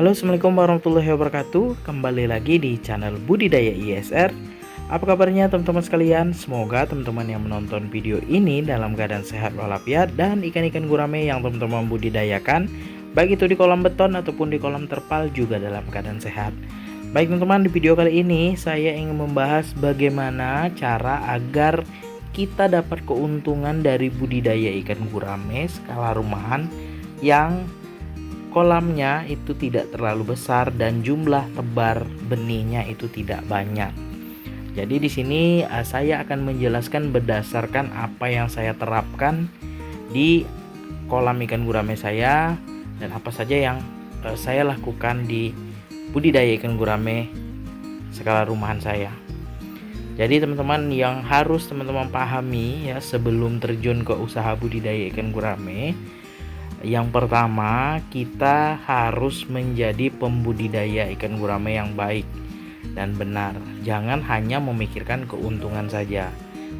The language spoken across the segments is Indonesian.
Halo, assalamualaikum warahmatullahi wabarakatuh. Kembali lagi di channel Budidaya ISR. Apa kabarnya teman-teman sekalian? Semoga teman-teman yang menonton video ini dalam keadaan sehat walafiat dan ikan-ikan gurame yang teman-teman budidayakan, baik itu di kolam beton ataupun di kolam terpal, juga dalam keadaan sehat. Baik teman-teman, di video kali ini saya ingin membahas bagaimana cara agar kita dapat keuntungan dari budidaya ikan gurame skala rumahan yang kolamnya itu tidak terlalu besar dan jumlah tebar benihnya itu tidak banyak. Jadi di sini saya akan menjelaskan berdasarkan apa yang saya terapkan di kolam ikan gurame saya dan apa saja yang saya lakukan di budidaya ikan gurame skala rumahan saya. Jadi teman-teman, yang harus teman-teman pahami ya sebelum terjun ke usaha budidaya ikan gurame, yang pertama, kita harus menjadi pembudidaya ikan gurame yang baik dan benar. Jangan hanya memikirkan keuntungan saja,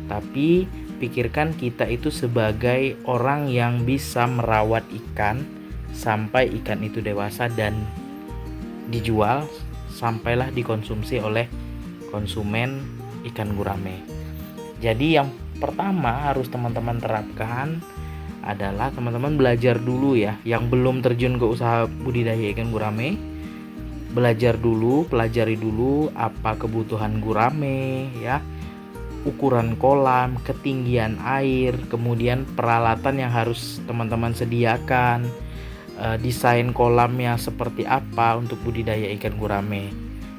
tapi pikirkan kita itu sebagai orang yang bisa merawat ikan sampai ikan itu dewasa dan dijual sampailah dikonsumsi oleh konsumen ikan gurame. Jadi yang pertama harus teman-teman terapkan adalah teman-teman belajar dulu ya, yang belum terjun ke usaha budidaya ikan gurame, belajar dulu, pelajari dulu apa kebutuhan gurame ya, ukuran kolam, ketinggian air, kemudian peralatan yang harus teman-teman sediakan, desain kolamnya seperti apa untuk budidaya ikan gurame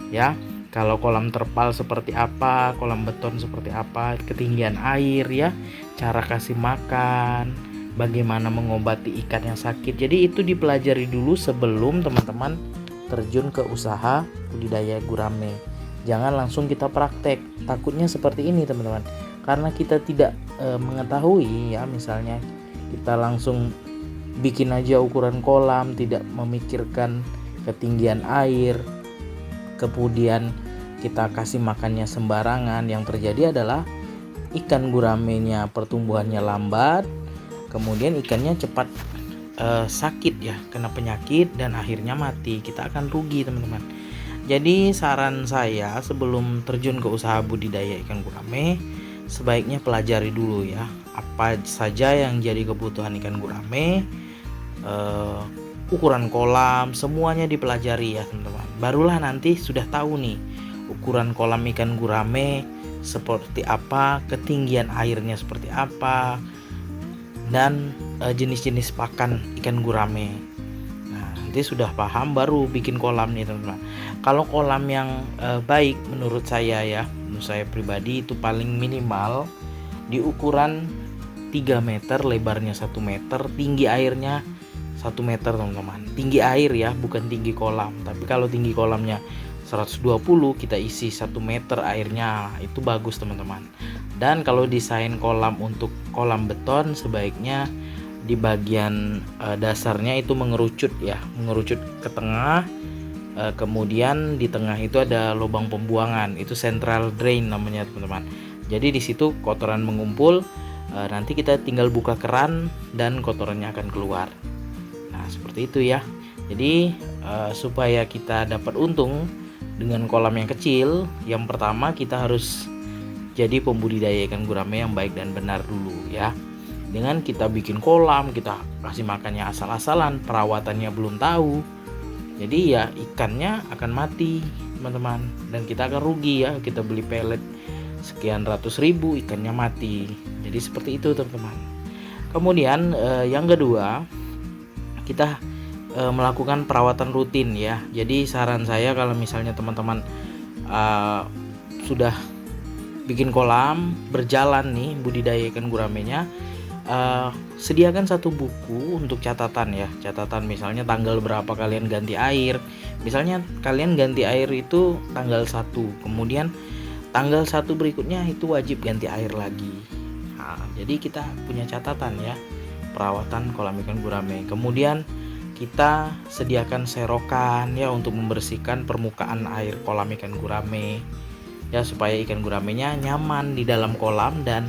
ya. Kalau kolam terpal seperti apa, kolam beton seperti apa, ketinggian air ya, cara kasih makan, bagaimana mengobati ikan yang sakit. Jadi itu dipelajari dulu sebelum teman-teman terjun ke usaha budidaya gurame. Jangan langsung kita praktek. Takutnya seperti ini teman-teman, karena kita tidak mengetahui ya, misalnya kita langsung bikin aja ukuran kolam, tidak memikirkan ketinggian air, kemudian kita kasih makannya sembarangan. Yang terjadi adalah ikan guramenya pertumbuhannya lambat, kemudian ikannya cepat sakit ya, kena penyakit dan akhirnya mati. Kita akan rugi teman-teman. Jadi saran saya sebelum terjun ke usaha budidaya ikan gurame, sebaiknya pelajari dulu ya apa saja yang jadi kebutuhan ikan gurame, ukuran kolam, semuanya dipelajari ya teman-teman. Barulah nanti sudah tahu nih ukuran kolam ikan gurame seperti apa, ketinggian airnya seperti apa, dan jenis-jenis pakan ikan gurame. Nah, nanti sudah paham baru bikin kolam nih teman-teman. Kalau kolam yang baik menurut saya ya, menurut saya pribadi itu paling minimal di ukuran 3 meter, lebarnya 1 meter, tinggi airnya 1 meter teman-teman. Tinggi air ya, bukan tinggi kolam. Tapi kalau tinggi kolamnya 120, kita isi 1 meter airnya, itu bagus teman-teman. Dan kalau desain kolam untuk kolam beton, sebaiknya di bagian dasarnya itu mengerucut ya, mengerucut ke tengah. Kemudian di tengah itu ada lubang pembuangan, itu central drain namanya teman-teman. Jadi di situ kotoran mengumpul, nanti kita tinggal buka keran dan kotorannya akan keluar. Nah seperti itu ya. Jadi supaya kita dapat untung dengan kolam yang kecil, yang pertama kita harus jadi pembudidaya ikan gurame yang baik dan benar dulu ya. Dengan kita bikin kolam, kita kasih makannya asal-asalan, perawatannya belum tahu, jadi ya ikannya akan mati teman-teman, dan kita akan rugi ya. Kita beli pelet sekian ratus ribu, ikannya mati. Jadi seperti itu teman-teman. Kemudian yang kedua, kita melakukan perawatan rutin ya. Jadi saran saya kalau misalnya teman-teman sudah bikin kolam, berjalan nih budidaya ikan guramenya, sediakan satu buku untuk catatan ya. Catatan misalnya tanggal berapa kalian ganti air. Misalnya kalian ganti air itu tanggal 1, kemudian tanggal 1 berikutnya itu wajib ganti air lagi. Nah, jadi kita punya catatan ya perawatan kolam ikan gurame. Kemudian kita sediakan serokan ya untuk membersihkan permukaan air kolam ikan gurame ya, supaya ikan guramenya nyaman di dalam kolam dan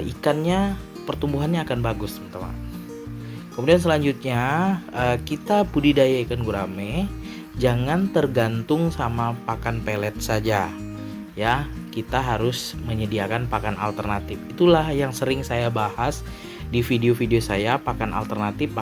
ikannya pertumbuhannya akan bagus teman-teman. Kemudian selanjutnya kita budidaya ikan gurame jangan tergantung sama pakan pelet saja ya, kita harus menyediakan pakan alternatif. Itulah yang sering saya bahas di video-video saya, pakan alternatif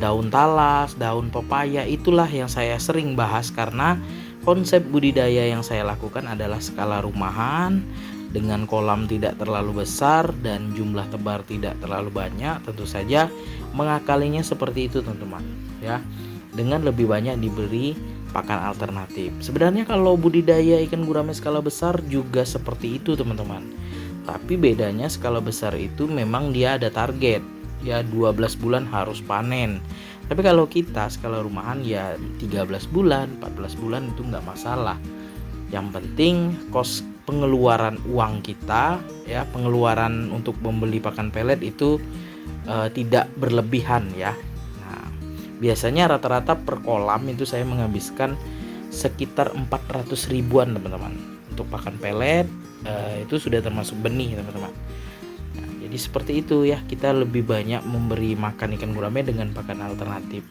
daun talas, daun pepaya. Itulah yang saya sering bahas karena konsep budidaya yang saya lakukan adalah skala rumahan dengan kolam tidak terlalu besar dan jumlah tebar tidak terlalu banyak. Tentu saja mengakalinya seperti itu teman-teman ya, dengan lebih banyak diberi pakan alternatif. Sebenarnya kalau budidaya ikan gurame skala besar juga seperti itu teman-teman, tapi bedanya skala besar itu memang dia ada target ya, 12 bulan harus panen. Tapi kalau kita skala rumahan ya 13 bulan 14 bulan itu nggak masalah. Yang penting kos pengeluaran uang kita ya, pengeluaran untuk membeli pakan pelet itu tidak berlebihan ya. Biasanya rata-rata per kolam itu saya menghabiskan sekitar 400 ribuan teman-teman untuk pakan pelet, itu sudah termasuk benih teman-teman. Nah, jadi seperti itu ya, kita lebih banyak memberi makan ikan gurame dengan pakan alternatif.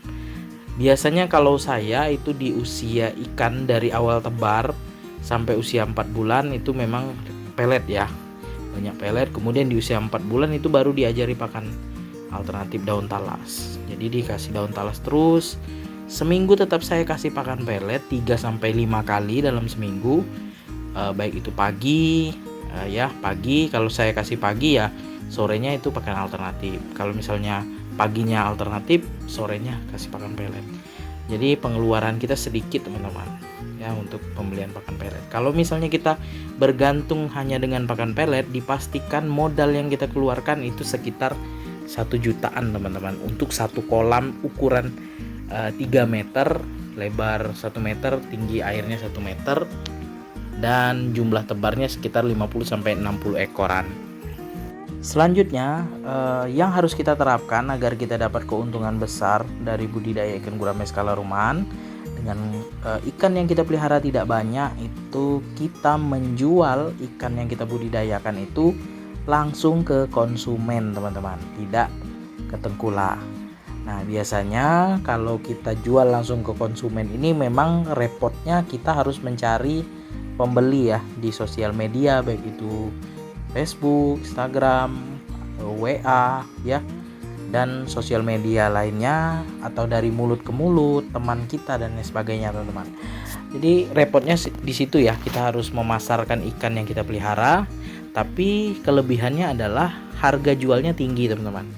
Biasanya kalau saya itu di usia ikan dari awal tebar sampai usia 4 bulan itu memang pelet ya, banyak pelet. Kemudian di usia 4 bulan itu baru diajari pakan alternatif daun talas. Jadi dikasih daun talas terus. Seminggu tetap saya kasih pakan pelet 3-5 kali dalam seminggu. Baik itu pagi ya, pagi kalau saya kasih pagi ya, sorenya itu pakan alternatif. Kalau misalnya paginya alternatif, sorenya kasih pakan pelet. Jadi pengeluaran kita sedikit teman-teman ya untuk pembelian pakan pelet. Kalau misalnya kita bergantung hanya dengan pakan pelet, dipastikan modal yang kita keluarkan itu sekitar 1 jutaan teman-teman untuk satu kolam ukuran 3 meter, lebar 1 meter, tinggi airnya 1 meter, dan jumlah tebarnya sekitar 50-60 ekoran. Selanjutnya yang harus kita terapkan agar kita dapat keuntungan besar dari budidaya ikan gurame skala rumahan dengan ikan yang kita pelihara tidak banyak, itu kita menjual ikan yang kita budidayakan itu langsung ke konsumen teman-teman, tidak ke tengkulak. Nah biasanya kalau kita jual langsung ke konsumen ini memang repotnya kita harus mencari pembeli ya di sosial media, baik itu Facebook, Instagram, WA ya, dan sosial media lainnya, atau dari mulut ke mulut teman kita dan lain sebagainya teman-teman. Jadi repotnya di situ ya, kita harus memasarkan ikan yang kita pelihara. Tapi kelebihannya adalah harga jualnya tinggi teman-teman.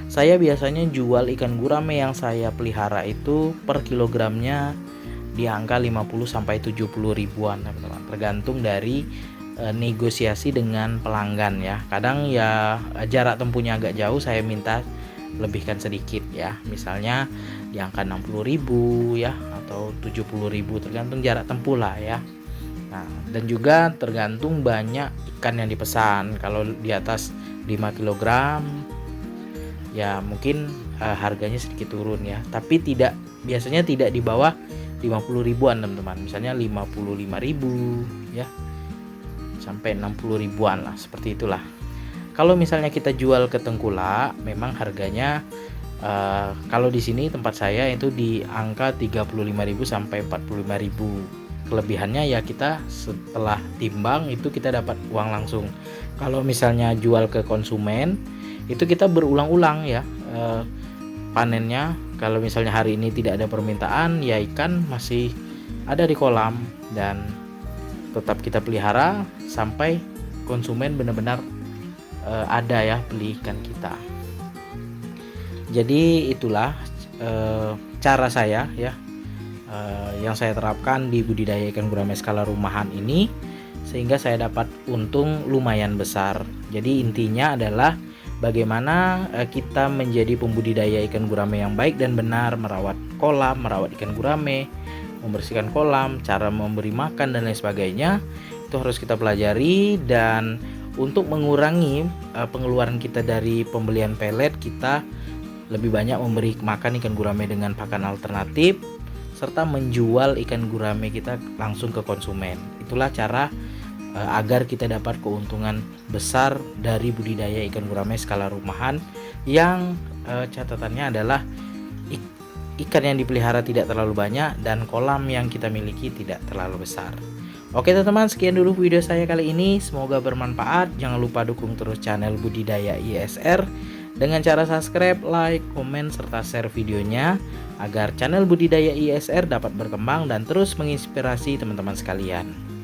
Saya biasanya jual ikan gurame yang saya pelihara itu per kilogramnya di angka 50-70 ribuan teman-teman, tergantung dari negosiasi dengan pelanggan ya. Kadang ya jarak tempuhnya agak jauh, saya minta lebihkan sedikit ya, misalnya di angka 60 ribu ya, atau 70 ribu, tergantung jarak tempuh lah ya. Nah, dan juga tergantung banyak ikan yang dipesan. Kalau di atas 5 kg ya mungkin harganya sedikit turun ya, tapi biasanya tidak di bawah 50 ribuan teman-teman. Misalnya 55 ribu ya, sampai 60 ribuan lah, seperti itulah. Kalau misalnya kita jual ke tengkulak, memang harganya kalau di sini tempat saya itu di angka 35.000 sampai 45.000. Kelebihannya ya kita setelah timbang itu kita dapat uang langsung. Kalau misalnya jual ke konsumen itu kita berulang-ulang ya panennya. Kalau misalnya hari ini tidak ada permintaan, ya ikan masih ada di kolam dan tetap kita pelihara sampai konsumen benar-benar ada ya beli ikan kita. Jadi itulah cara saya ya, yang saya terapkan di budidaya ikan gurame skala rumahan ini, sehingga saya dapat untung lumayan besar. Jadi intinya adalah bagaimana kita menjadi pembudidaya ikan gurame yang baik dan benar, merawat kolam, merawat ikan gurame, membersihkan kolam, cara memberi makan dan lain sebagainya, itu harus kita pelajari. Dan untuk mengurangi pengeluaran kita dari pembelian pelet, kita lebih banyak memberi makan ikan gurame dengan pakan alternatif, serta menjual ikan gurame kita langsung ke konsumen. Itulah cara agar kita dapat keuntungan besar dari budidaya ikan gurame skala rumahan yang catatannya adalah ikan yang dipelihara tidak terlalu banyak dan kolam yang kita miliki tidak terlalu besar. Oke teman-teman, sekian dulu video saya kali ini, semoga bermanfaat. Jangan lupa dukung terus channel Budidaya ISR dengan cara subscribe, like, komen, serta share videonya agar channel Budidaya ISR dapat berkembang dan terus menginspirasi teman-teman sekalian.